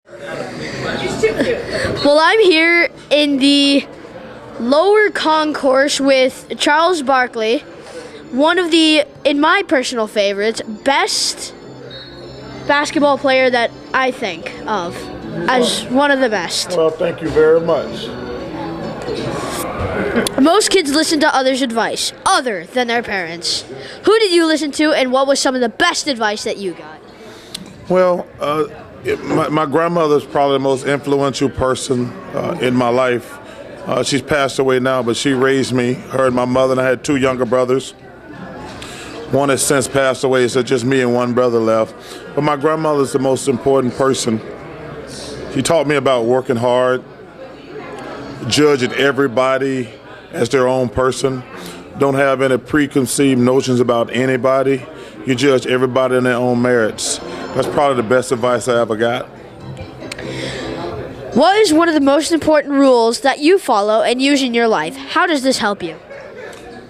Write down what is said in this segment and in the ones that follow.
Well, I'm here in the lower concourse with Charles Barkley, one of the, in my personal favorites, best basketball player that I think of as one of the best. Well, thank you very much. Most kids listen to others' advice, other than their parents. Who did you listen to, and what was some of the best advice that you got? Well, my grandmother is probably the most influential person in my life. She's passed away now, but she raised me, her and my mother, and I had 2 younger brothers. One has since passed away, so just me and 1 brother left. But my grandmother is the most important person. She taught me about working hard, judging everybody as their own person. Don't have any preconceived notions about anybody. You judge everybody on their own merits. That's probably the best advice I ever got. What is one of the most important rules that you follow and use in your life? How does this help you?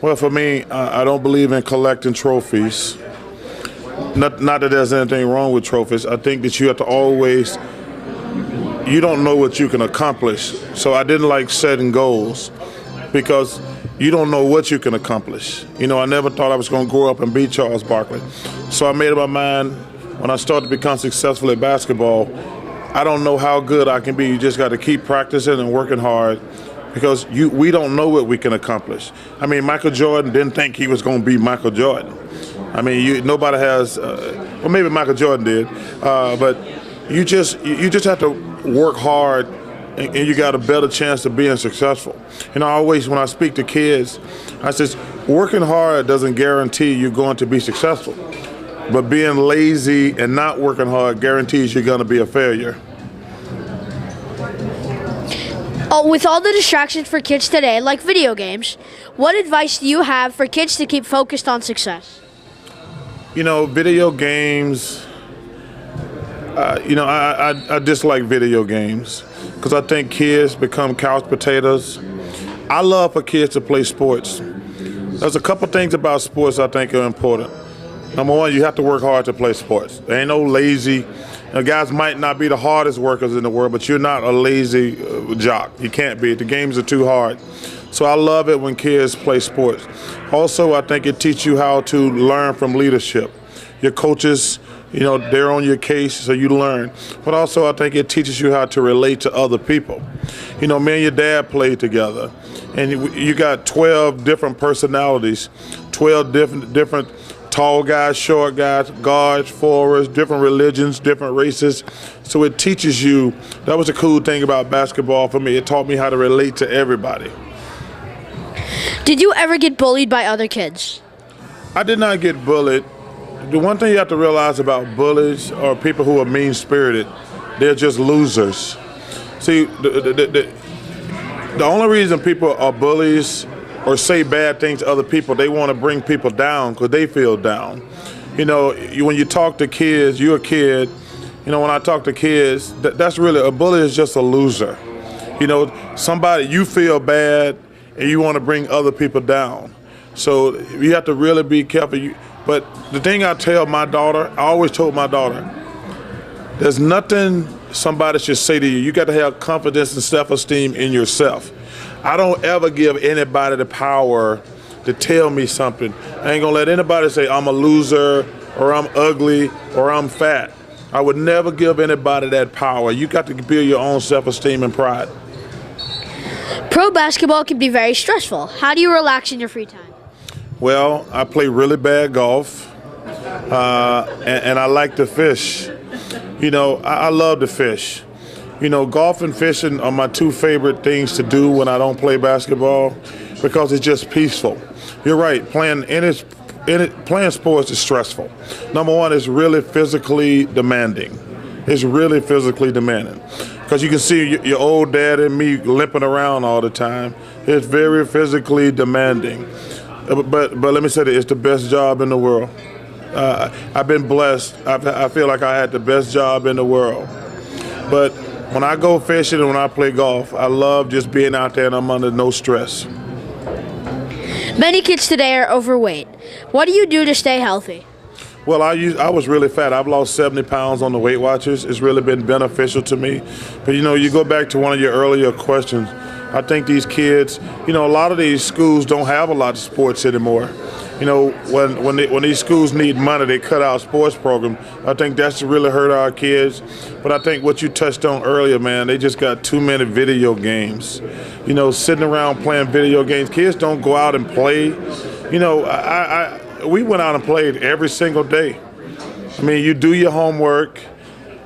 Well, for me, I don't believe in collecting trophies. Not that there's anything wrong with trophies. I think that you have to always, you don't know what you can accomplish. So I didn't like setting goals because you don't know what you can accomplish. You know, I never thought I was going to grow up and be Charles Barkley. So I made up my mind when I started to become successful at basketball, I don't know how good I can be. You just got to keep practicing and working hard because we don't know what we can accomplish. I mean, Michael Jordan didn't think he was going to be Michael Jordan. I mean, nobody has, well, maybe Michael Jordan did, but you just have to work hard and you got a better chance of being successful. You know, I always, when I speak to kids, I says, working hard doesn't guarantee you're going to be successful. But being lazy and not working hard guarantees you're going to be a failure. Oh, with all the distractions for kids today, like video games, what advice do you have for kids to keep focused on success? You know, video games, I dislike video games because I think kids become couch potatoes. I love for kids to play sports. There's a couple things about sports I think are important. Number one, you have to work hard to play sports. There ain't no lazy. Guys might not be the hardest workers in the world, but you're not a lazy jock. You can't be. The games are too hard. So I love it when kids play sports. Also, I think it teaches you how to learn from leadership. Your coaches, you know, they're on your case, so you learn. But also, I think it teaches you how to relate to other people. You know, me and your dad played together, and you got 12 different personalities, 12 different tall guys, short guys, guards, forwards, different religions, different races. So it teaches you, that was a cool thing about basketball for me. It taught me how to relate to everybody. Did you ever get bullied by other kids? I did not get bullied. The one thing you have to realize about bullies or people who are mean-spirited, they're just losers. See, the only reason people are bullies or say bad things to other people, they want to bring people down because they feel down. You know, when you talk to kids, you're a kid. You know, when I talk to kids, that's really, a bully is just a loser. You know, somebody, you feel bad and you want to bring other people down. So you have to really be careful. But the thing I tell my daughter, I always told my daughter, there's nothing somebody should say to you. You got to have confidence and self-esteem in yourself. I don't ever give anybody the power to tell me something. I ain't gonna let anybody say I'm a loser or I'm ugly or I'm fat. I would never give anybody that power. You got to build your own self-esteem and pride. Pro basketball can be very stressful. How do you relax in your free time? Well, I play really bad golf, and I like to fish. You know, I love to fish. You know, golf and fishing are my 2 favorite things to do when I don't play basketball because it's just peaceful. You're right, playing sports is stressful. Number one, it's really physically demanding. It's really physically demanding because you can see your old dad and me limping around all the time. It's very physically demanding. But let me say that it's the best job in the world. I've been blessed. I feel like I had the best job in the world. But when I go fishing and when I play golf, I love just being out there and I'm under no stress. Many kids today are overweight. What do you do to stay healthy? Well, I was really fat. I've lost 70 pounds on the Weight Watchers. It's really been beneficial to me. But, you know, you go back to one of your earlier questions. I think these kids, you know, a lot of these schools don't have a lot of sports anymore. You know, when these schools need money, they cut out sports programs. I think that's really hurt our kids. But I think what you touched on earlier, man, they just got too many video games. You know, sitting around playing video games. Kids don't go out and play. You know, we went out and played every single day. I mean, you do your homework,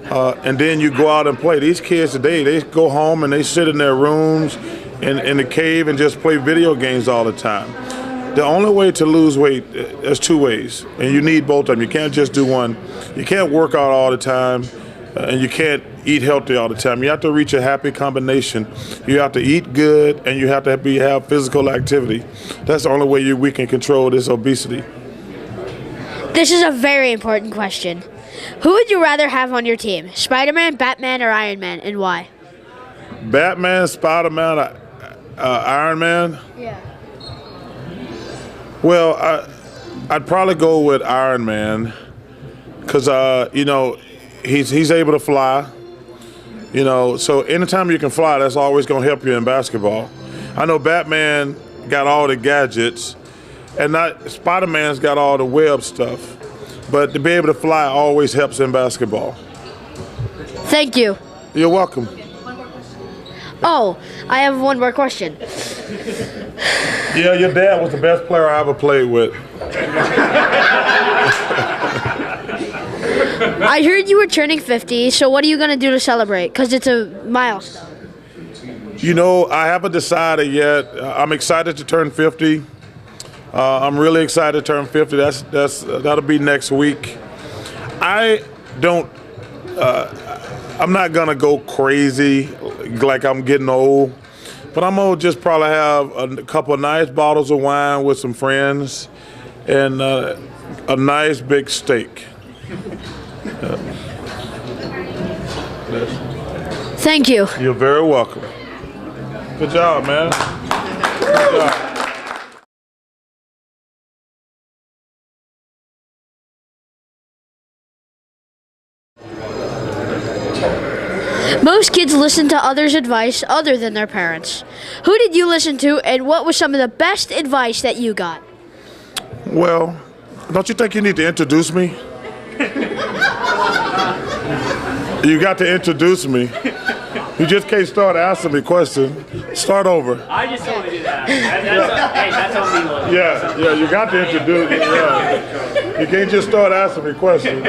and then you go out and play. These kids today, they go home and they sit in their rooms in the cave and just play video games all the time. The only way to lose weight, there's two ways, and you need both of them. You can't just do one. You can't work out all the time, and you can't eat healthy all the time. You have to reach a happy combination. You have to eat good, and you have to have physical activity. That's the only way we can control this obesity. This is a very important question. Who would you rather have on your team? Spider-Man, Batman, or Iron Man, and why? Batman, Spider-Man, Iron Man? Yeah. Well, I'd probably go with Iron Man because, you know, he's able to fly. You know, so anytime you can fly, that's always going to help you in basketball. I know Batman got all the gadgets, and Spider-Man's got all the web stuff. But to be able to fly always helps in basketball. Thank you. You're welcome. Oh, I have one more question. Yeah, your dad was the best player I ever played with. I heard you were turning 50, so what are you going to do to celebrate? Because it's a milestone. You know, I haven't decided yet. I'm excited to turn 50. I'm really excited to turn 50. That'll be next week. I'm not gonna go crazy like I'm getting old, but I'm gonna just probably have a couple of nice bottles of wine with some friends and a nice big steak. Thank you. You're very welcome. Good job, man. Good job. Most kids listen to others' advice other than their parents. Who did you listen to, and what was some of the best advice that you got? Well, don't you think you need to introduce me? You got to introduce me. You just can't start asking me questions. Start over. I just told you to do that. That's on me. Yeah, you got to introduce me. Yeah. You can't just start asking me questions.